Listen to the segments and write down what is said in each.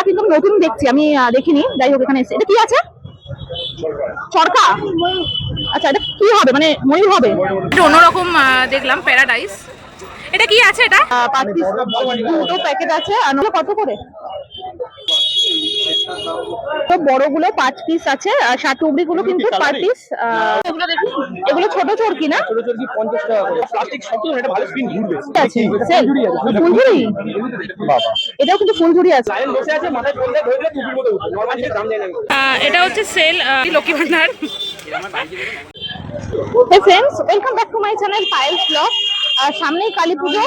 কিন্তু নতুন দেখছি, আমি দেখিনি। যাই হোক, এখানে এসে এটা কি আছে? চরকা। আচ্ছা, এটা কি হবে, মানে ময়ূর হবে? অন্যরকম দেখলাম প্যারাডাইস। এটা কি আছে? এটা 5 পিস দুটো প্যাকেট আছে। আর কত করে? বড়গুলো 5 পিস আছে, আর 60 টুকরি গুলো কিন্তু পার পিস। এগুলো দেখুন, এগুলো ছোট চরকি না? ছোট চরকি 50 টাকা করে। প্লাস্টিক শক্ত, এটা ভালো স্পিন ঘুরবে। আছে ফুলঝুরি। বাবা, এটাও কিন্তু ফুলঝুরি আছে। লাইন বসে আছে, মাথায় ফোন দিয়ে ধরে টুপির মতো উঠে। নরমাল দাম দেয় না। এটা হচ্ছে সেল Lakshmi Bhandar. Hey friends, welcome back to my channel Payel's blog. সামনেই কালী পুজো,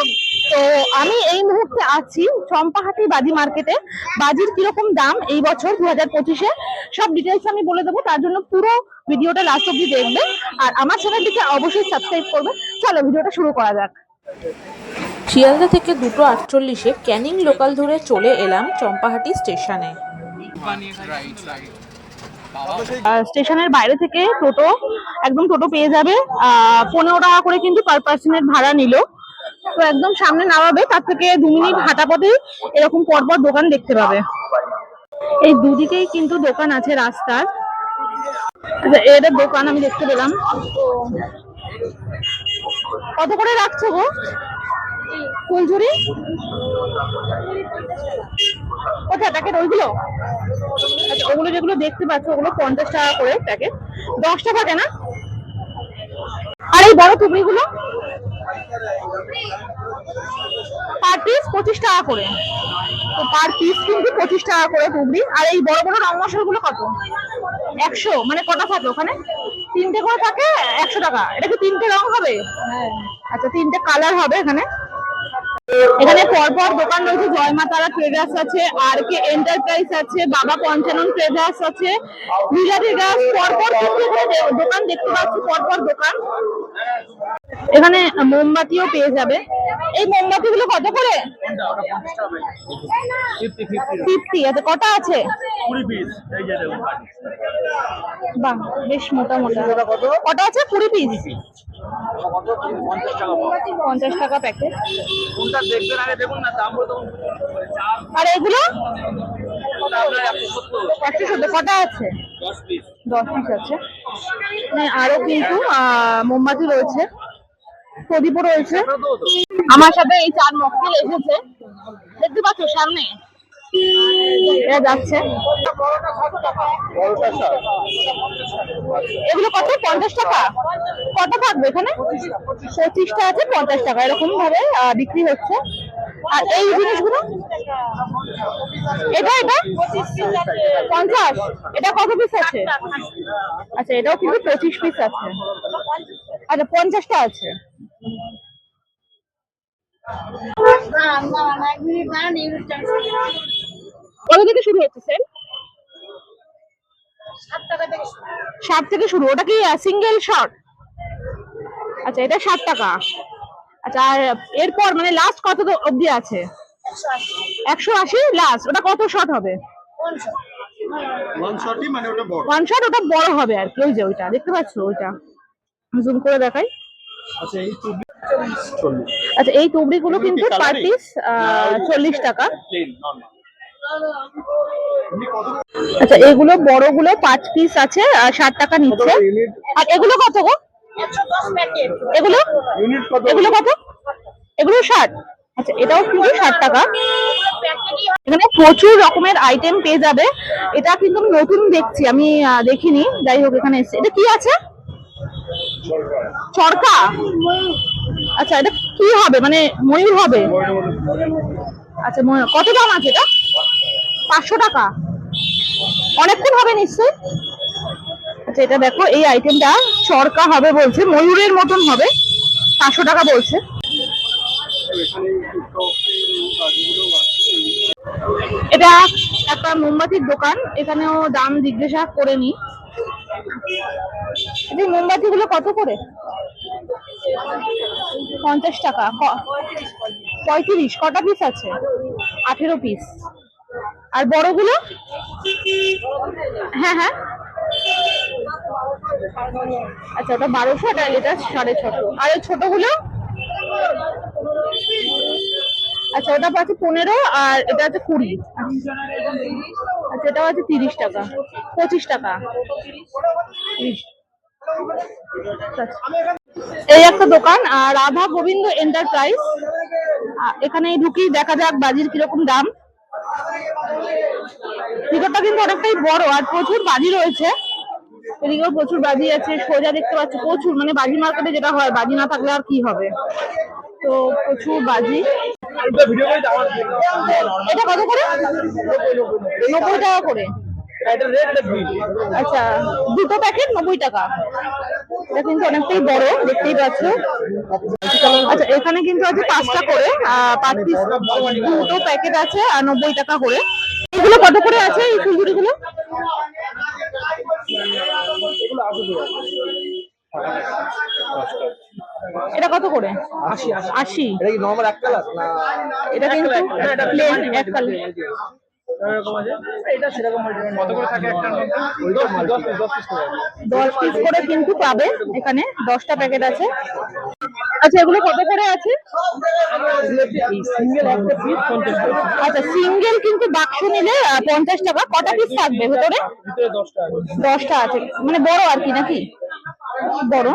তো আমি এই মুহূর্তে আছি চম্পাহাটি বাজি মার্কেটে। বাজির কিরকম দাম এই বছর 2025-এ সব ডিটেলস আমি বলে দেবো, তার জন্য পুরো ভিডিওটা লাস্ট অব্দি দেখবে। আর আমার চ্যানেলটিকে অবশ্যই সাবস্ক্রাইব করবে। চলো ভিডিওটা শুরু করা যাক। শিয়ালদা থেকে 2:48-এ ক্যানিং লোকাল ধরে চলে এলাম চম্পাহাটি স্টেশনে। স্টেশনের বাইরে থেকে টোটো, একদম টোটো পেয়ে যাবে। 15 টাকা করে কিন্তু পার পার্সনের ভাড়া নিল। তো একদম সামনে নামাবে, তার থেকে 2 মিনিট হাঁটা পথেই এরকম পরপর দোকান দেখতে পাবে। এই দুদিকেই কিন্তু দোকান আছে রাস্তার। এদের দোকান আমি দেখতে পেলাম। কত করে রাখছো গো ফুলঝুরি? কোথায় প্যাকেট? ওইগুলো? আচ্ছা, ওগুলো যেগুলো দেখতে পাচ্ছ ওগুলো 50 টাকা করে প্যাকেট। 10টা থাকে না? আর এই বড় টুকরিগুলো পার পিস 25 টাকা করে। তো পার পিস কিন্তু 25 টাকা করে টুকরি। আর এই বড় বড় রং মশলা গুলো কত? 100। মানে কটা থাকে ওখানে? 3টে করে থাকে, 100 টাকা। এটা কি 3টে রং হবে? আচ্ছা, 3টে কালার হবে এখানে। এখানে পরপর দোকান রয়েছে। জয় মা তারা ট্রেডার্স আছে, আর কে এন্টারপ্রাইজ আছে, বাবা পঞ্চানন ট্রেডার্স আছে, লীলা ট্রেডার্স। পরপর কিন্তু দোকান দেখতে পাচ্ছি, পরপর দোকান। এখানে মোমবাতিও পেয়ে যাবে। এই মোমবাতি গুলো কত করে? 50। আচ্ছা, কটা আছে? 20 পিস। বাহ, বেশ মোটা মোটা। কটা আছে? 20 পিস। 50 টাকা প্যাকেট। আর এগুলো 170। কটা আছে? 10 পিস আছে। আরো কিন্তু মোমবাতি রয়েছে, প্রদীপও রয়েছে। আমার সাথে এই 4 মক্কেল এসেছে, দেখতে পাচ্ছ সামনে এরা যাচ্ছে। এগুলো কত? 50 টাকা। কত থাকবে এখানে? 25টা আছে, 50 টাকা এরকম ভাবে বিক্রি হচ্ছে। আর এই জিনিসগুলো, এটা 50। এটা কত পিস আছে? আচ্ছা, এটাও কিন্তু 25 পিস আছে। আচ্ছা, 50টা আছে। কত থেকে শুরু হচ্ছে সেল? 7 থেকে শুরু। ওটা কি সিঙ্গেল শট? আচ্ছা, এটা 7 টাকা। আচ্ছা, আর এরপর মানে লাস্ট কত অবধি আছে? 180 লাস্ট। ওটা কত শট হবে? 1 শট। ওটা বড় হবে আর কি। ওই যে ওইটা দেখতে পাচ্ছ, ওইটা জুম করে দেখাই। আচ্ছা, এই টুকরি গুলো কিন্তু পার পিস 40 টাকা। আচ্ছা, এগুলো বড়গুলো 5 পিস আছে, 60 টাকা নিচ্ছে। আর এগুলো কত গো? এগুলো এগুলো কত? এগুলো 60। আচ্ছা, এটাও কিন্তু 60 টাকা। এখানে প্রচুর রকমের আইটেম পেয়ে যাবে। এটা কিন্তু নতুন দেখছি, আমি দেখিনি। যাই হোক, এখানে এসে এটা কি আছে? চরকা। আচ্ছা, এটা কি হবে, মানে ময়ূর হবে? আচ্ছা, কত দাম আছে এটা? 500 টাকা। অনেকক্ষণ হবে নিশ্চয়ই। আচ্ছা, এটা দেখো, এই আইটেমটা চরকা হবে বলছে, ময়ূরের মতন হবে। 500 টাকা বলছে। এটা একটা মোমবাতির দোকান, এখানেও দাম জিজ্ঞাসা করে নি। এই মোমবাতি গুলো কত করে? 50 টাকা। 35। কটা পিস আছে? 18 পিস। আর বড়গুলো? হ্যাঁ হ্যাঁ। আচ্ছা, ওটা 1200 আর এটা 650। আর এই ছোটগুলো? আচ্ছা ওটা আছে 15 আর এটা আছে 20। আচ্ছা এটা আছে 30 টাকা, 25 টাকা। এই একটা দোকান রাধা গোবিন্দ এন্টারপ্রাইজ। এখানে ঢুকি দেখা যাক বাজির কিরকম দাম। ভিতরটা কিন্তু অনেকটাই বড় আর প্রচুর বাজি রয়েছে। এদিকেও প্রচুর বাজি আছে, সোজা দেখতে পাচ্ছি প্রচুর, মানে বাজি মার্কেটে যেটা হয় বাজি না থাকলে আর কি হবে। তো প্রচুর বাজি। এটা কত করে? 90 টাকা করে। আচ্ছা দুটো প্যাকেট 90 টাকা। এটা কিন্তু অনেকটাই বড়, দেখতেই পাচ্ছ। আচ্ছা এখানে কিন্তু আছে 5টা করে, 5 পিস দুটো প্যাকেট আছে আর 90 টাকা করে। এগুলো কত করে আছে এই ফুলঝুরি গুলো? এটা কত করে? 80। এটা কি নরমাল এক কালার না এটা কিন্তু প্লেন এক কালার। এটা সেরকম কত করে থাকে একটার মধ্যে? 10 পিস করে কিন্তু পাবে এখানে, 10টা প্যাকেট আছে। আচ্ছা এগুলো কত করে আছে? সিঙ্গেল একটা পিস 50 টাকা। আচ্ছা সিঙ্গেল কিন্তু বাক্স নিলে 50 টাকা। কটা পিস থাকবে ভেতরে? ভিতরে 10টা আছে। 10টা আছে, মানে বড় আর কি নাকি? বড়।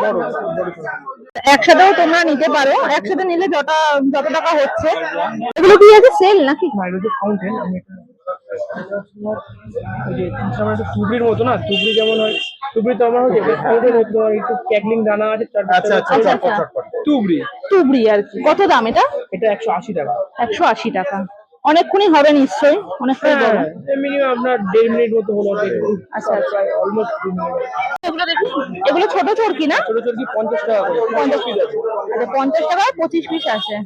একসাথেও তোমরা নিতে পারো, একসাথে নিলে যত টাকা হচ্ছে। এগুলো কি আছে সেল নাকি? ফাউন্টেন আমি টুবড়ির মতো না, টুবড়ি যেমন হয়, টুবড়ি তো আমার হচ্ছে একটু ক্যাকলিং দানা আছে। আচ্ছা টুবড়ি টুবড়ি আর কি। কত দাম এটা? এটা 180 টাকা। 180 টাকা। অনেকক্ষণই হবে নিশ্চয়ই, অনেকটাই বড়। মিনিমাম আপনার 1.5 মিনিট মতো হলো। আচ্ছা আচ্ছা অলমোস্ট 2 মিনিট। এগুলো দেখি, এগুলো ছোট চরকি না? ছোট চরকি 50 টাকা করে 50 পিস আছে। আচ্ছা 50 টাকায় 25 পিস আছে।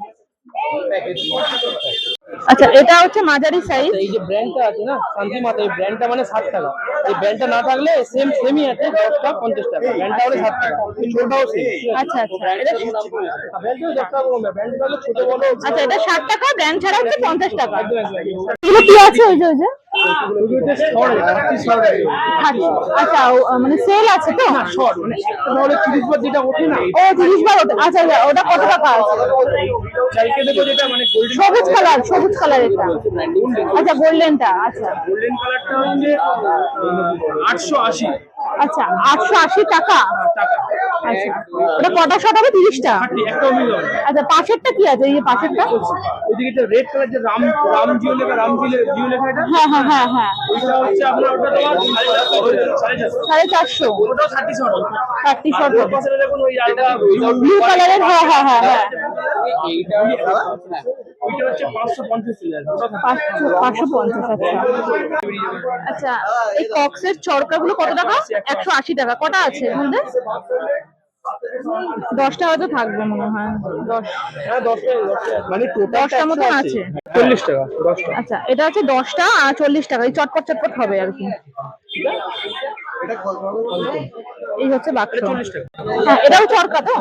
আচ্ছা এটা হচ্ছে মাঝারি সাইজ। এই যে ব্র্যান্ডটা আছে না শান্তি মাতা, এই ব্র্যান্ডটা মানে 60 টাকা। এই ব্র্যান্ডটা না থাকলে সেমই আছে 10টা 50 টাকা। ব্র্যান্ডটা হলে 60 টাকা, এই ছোটটাও সেম। আচ্ছা আচ্ছা এটা ব্র্যান্ডটাও 10 টাকা কম, ব্র্যান্ডটা হলে ছোট বড়। আচ্ছা এটা 60 টাকা, ব্র্যান্ড ছাড়া হচ্ছে 50 টাকা। একদম একদম। এগুলো কি আছে? ওই যে আচ্ছা মানে সেল আছে তো? শর্ট মানে একটা হলে 30 বার যেটা ওঠে না। ও 30 বার ওঠে। আচ্ছা ওটা কত টাকা আছে? চাইকে দেখো যেটা মানে সবুজ কালার এটা। আচ্ছা গোল্ডেনটা। আচ্ছা গোল্ডেন কালারটা হচ্ছে 880 আচ্ছা 880 টাকা। আচ্ছা ওটা কটা শট হবে? 30টা। একটাও মিল হবে। আচ্ছা পাশেরটা কি আছে? এই যে পাশেরটা ওইদিকে একটা রেড কালার যে রাম জিও লেখা, জিও লেখা এটা। হ্যাঁ হ্যাঁ হ্যাঁ হ্যাঁ। ওইটা হচ্ছে আপনার ওটা তোমার 450। ওটাও 30 শট। 30 শট হবে। পাশে দেখুন ওই আলটা ব্লু কালারের। হ্যাঁ হ্যাঁ হ্যাঁ হ্যাঁ। এইটা ওইটা হচ্ছে 550 সিরিয়াল। 550। আচ্ছা এই কক্সের চরকাগুলো কত টাকা? 180 টাকা। কটা আছে এর মধ্যে? 10টা হয়তো থাকবে মনে হয়। 10। হ্যাঁ 10টা মানে টোটাল 10টার মতন আছে। 40 টাকা 10টা। আচ্ছা এটা হচ্ছে 10টা আর 40 টাকা। এই চটপট হবে আর কি। এই হচ্ছে বাক্স। 40 টাকা। হ্যাঁ এটাও চরকা তো?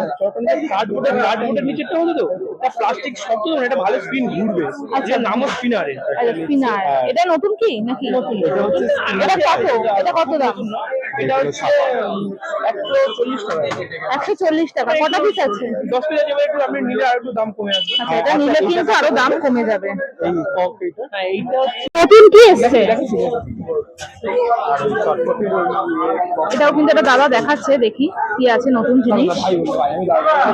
কার্ডবোর্ডের নিচেরটা হতো তো, এটা প্লাস্টিক শক্ত, এটা ভালো স্পিন ঘুরবে। আচ্ছা নামও স্পিনারের। আচ্ছা স্পিনার। এটা নতুন কি নাকি? এটা হচ্ছে এটা কত দাম? এটা হচ্ছে 140 টাকা। 140 টাকা। কটা পিস আছে? 10 পিস আছে। একটু আপনি নিলে আর একটু দাম কমে আসবে। আচ্ছা এটা নিলে কিন্তু আরো দাম কমে যাবে। এই কক এটা, হ্যাঁ এইটা হচ্ছে নতুন কি এসছে? এটাও কিন্তু একটা দাদা দেখাচ্ছে, দেখি কি আছে নতুন জিনিস।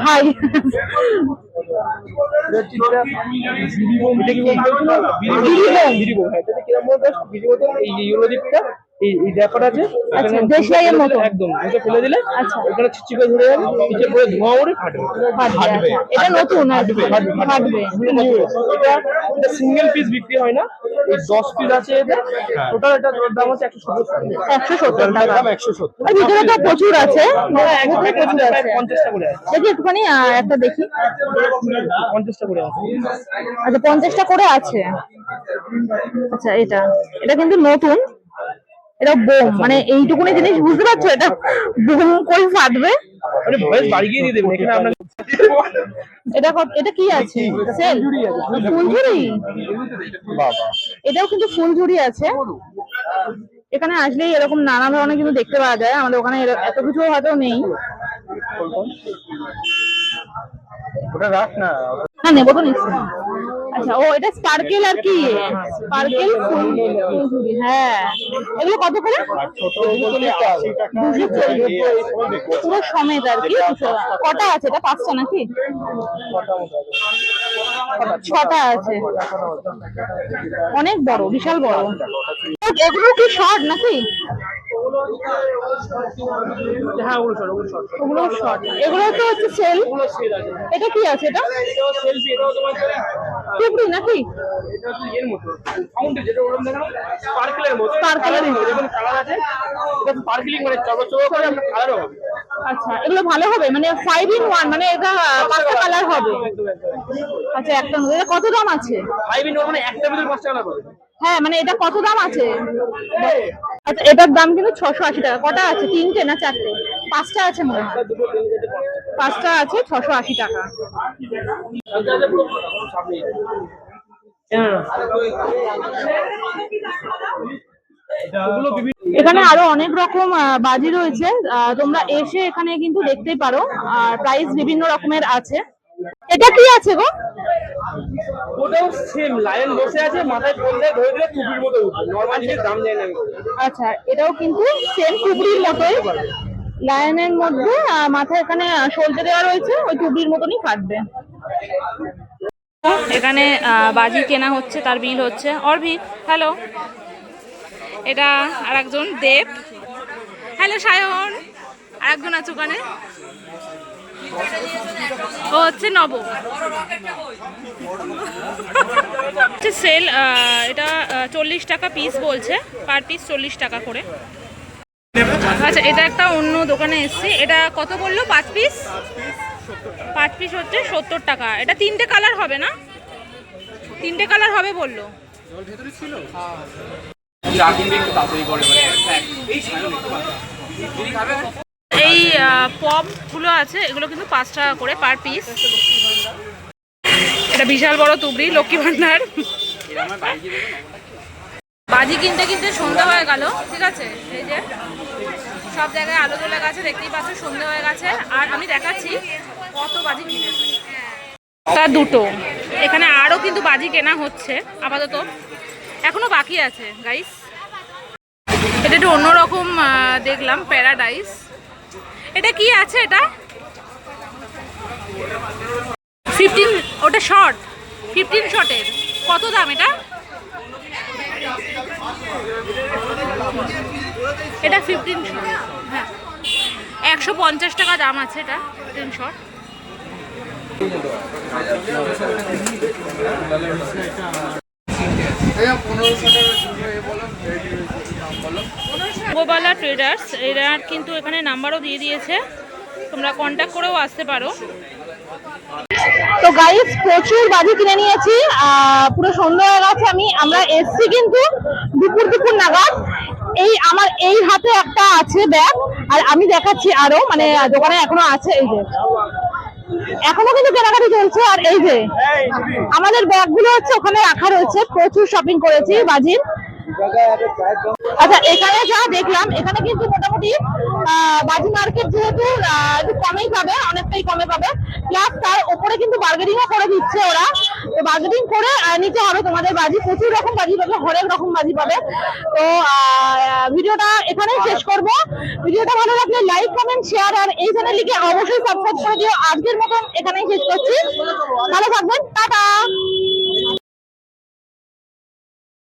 হাই এই ব্যাপারটা আছে। আচ্ছা দেশলাইয়ের মতো একদম এটা ফেলে দিলে আচ্ছা ওখানে চিচিকে ধরে যাবে, নিচে পড়ে ধোঁয়া উড়ে ফাটবে। ফাটবে। আচ্ছা এটা নতুন আর কি। ফাটবে। এটা সিঙ্গেল পিস বিক্রি হয় না, এই 10 পিস আছে এদের। টোটাল এটা দাম হচ্ছে 170 টাকা। 170 টাকা। 170। আর ভিতরে তো প্রচুর আছে। প্রচুর আছে। 50 টাকা করে আছে। দেখি একটুখানি একটা দেখি। 50 টাকা করে আছে। আচ্ছা 50টা করে আছে। আচ্ছা এটা কিন্তু নতুন। এটা বোম, মানে এইটুকুনি জিনিস বুঝতে পারছো, এটা বোম করে ফাটবে। মানে ভয়েস বাড়িয়ে দিয়ে দেবেন এখানে আপনাকে। এটা কি আছে? সেল ফুলঝুরি। বাবা এটাও কিন্তু ফুলঝুরি আছে। এখানে আসলেই এরকম নানা ধরনের কিন্তু দেখতে পাওয়া যায়। আমাদের ওখানে এত কিছু হয়তো নেই। ওটা রাখ না। না নেবো তো নিশ্চয়ই। আচ্ছা, ও এটা স্পার্কেল আর কি, স্পার্কেল ফুলঝুরি। হ্যাঁ, এগুলো কত করে? 240 পুরো সমেত আর কি। কটা আছে এটা? 5টা নাকি 6টা আছে? অনেক বড়, বিশাল বড়। এগুলো কি শর্ট নাকি? হ্যাঁ ওগুলো শর্ট, ওগুলো শর্ট। ওগুলো শর্ট, এগুলো তো হচ্ছে সেল। ওগুলো সেল আছে। এটা কি আছে? এটা এটাও সেলফি, এটাও তোমার টুকরি নাকি? এটা হচ্ছে এর মতো ফাউন্টেন, যেটা ওরকম দেখানো স্পার্কেলের মতো। Sparkle এর মতো। যেমন কালার আছে, এটা স্পার্কলিং মানে চকচক করে আপনার কালারও হবে। আচ্ছা, এগুলো ভালো হবে মানে 5 in 1, মানে এটা 5টা কালার হবে। একদম একদম। আচ্ছা, একটা এটা কত দাম আছে? 5 in 1 মানে একটা ভিতরে 5টা কালার পাবে। হ্যাঁ, মানে এটা কত দাম আছে? আচ্ছা, এটার দাম কিন্তু 680 টাকা। কটা আছে? 3টে না 4টে? 5টা আছে মনে হয়। দুটো তিন যেতে 5টা আছে 680 টাকা। পাঁচটা পুরো সামনে। হ্যাঁ ওগুলো বিভিন্ন এখানে আরো অনেক রকম বাজি রয়েছে, তোমরা এসে এখানে কিন্তু দেখতেই পারো। আর প্রাইস বিভিন্ন রকমের আছে। এটা কি আছে গো? ওটাও সেম লায়ন বসে আছে, মাথায় পড়লে ধরে দিলে টুপির মতো উঠবে। নরমাল জিনিস দাম যায় না আমি বলি। আচ্ছা, এটাও কিন্তু সেম টুকরির মতোই, লায়নের মধ্যে মাথায় এখানে সলতে দেওয়া রয়েছে, ওই টুকরির মতনই কাটবে। এখানে বাজি কেনা হচ্ছে, তার বিল হচ্ছে। অর্ভিক, হ্যালো। এটা আর একজন দেব। হ্যালো সায়ন। আর একজন আছে ওখানে, ও হচ্ছে নব। সেল, এটা 40 টাকা পিস বলছে, পার পিস 40 টাকা করে। আচ্ছা, এটা একটা অন্য দোকানে এসছি। এটা কত বললো? 5 পিস? 5 পিস হচ্ছে 70 টাকা। এটা 3টে কালার হবে না? 3টে কালার হবে বললো। এই পপগুলো আছে, এগুলো কিন্তু 5 টাকা করে পার পিস। এটা বিশাল বড় তুবড়ি, লক্ষ্মী ভান্ডার। বাজি কিনতে কিনতে সন্ধ্যা হয়ে গেল, ঠিক আছে? এই যে সব জায়গায় আলো জ্বলে গেছে, দেখতেই পাচ্ছ সন্ধ্যা হয়ে গেছে। আর আমি দেখাচ্ছি কত বাজি কিনেছি। তার দুটো এখানে আরও কিন্তু বাজি কেনা হচ্ছে আপাতত, এখনো বাকি আছে গাইস। এটা একটু অন্যরকম দেখলাম, প্যারাডাইস। এটা কি আছে? এটা 15, ওটা শর্ট, 15 শর্টের। কত দাম এটা? এটা 15 শর্ট, হ্যাঁ 150 টাকা দাম আছে এটা 15 শর্ট। গোবালা ট্রেডার্স, এরা কিন্তু এখানে নাম্বারও দিয়ে দিয়েছে, তোমরা কন্ট্যাক্ট করেও আসতে পারো। তো গাইস, প্রচুর বাজি কিনে নিয়েছি, পুরো সন্ধ্যা হয়ে গেছে। আমরা এসছি কিন্তু দুপুর নাগাদ। আমার এই হাতে একটা আছে ব্যাগ, আর আমি দেখাচ্ছি আরো, মানে দোকানে এখনো আছে। এই যে এখনো কিন্তু কেনাকাটি চলছে। আর এই যে আমাদের ব্যাগগুলো হচ্ছে ওখানে রাখা রয়েছে। প্রচুর শপিং করেছি বাজির। আচ্ছা, এখানে যা দেখলাম, এখানে কিন্তু মোটামুটি বাজি মার্কেট যেহেতু একটু কমেই পাবে, অনেকটাই কমে পাবে। প্লাস তার উপরে কিন্তু বার্গেনিংও করে দিচ্ছে ওরা। তো বার্গেনিং করে নিতে হবে তোমাদের বাজি। প্রচুর রকম বাজি পাবে, হরেক রকম বাজি পাবে। তো ভিডিওটা এখানেই শেষ করব। ভিডিওটা ভালো লাগলে লাইক, কমেন্ট, শেয়ার আর এই চ্যানেলটিকে অবশ্যই সাবস্ক্রাইব করে দিও। আজকের মতন এখানেই শেষ করছি। ভালো থাকবেন, টাটা।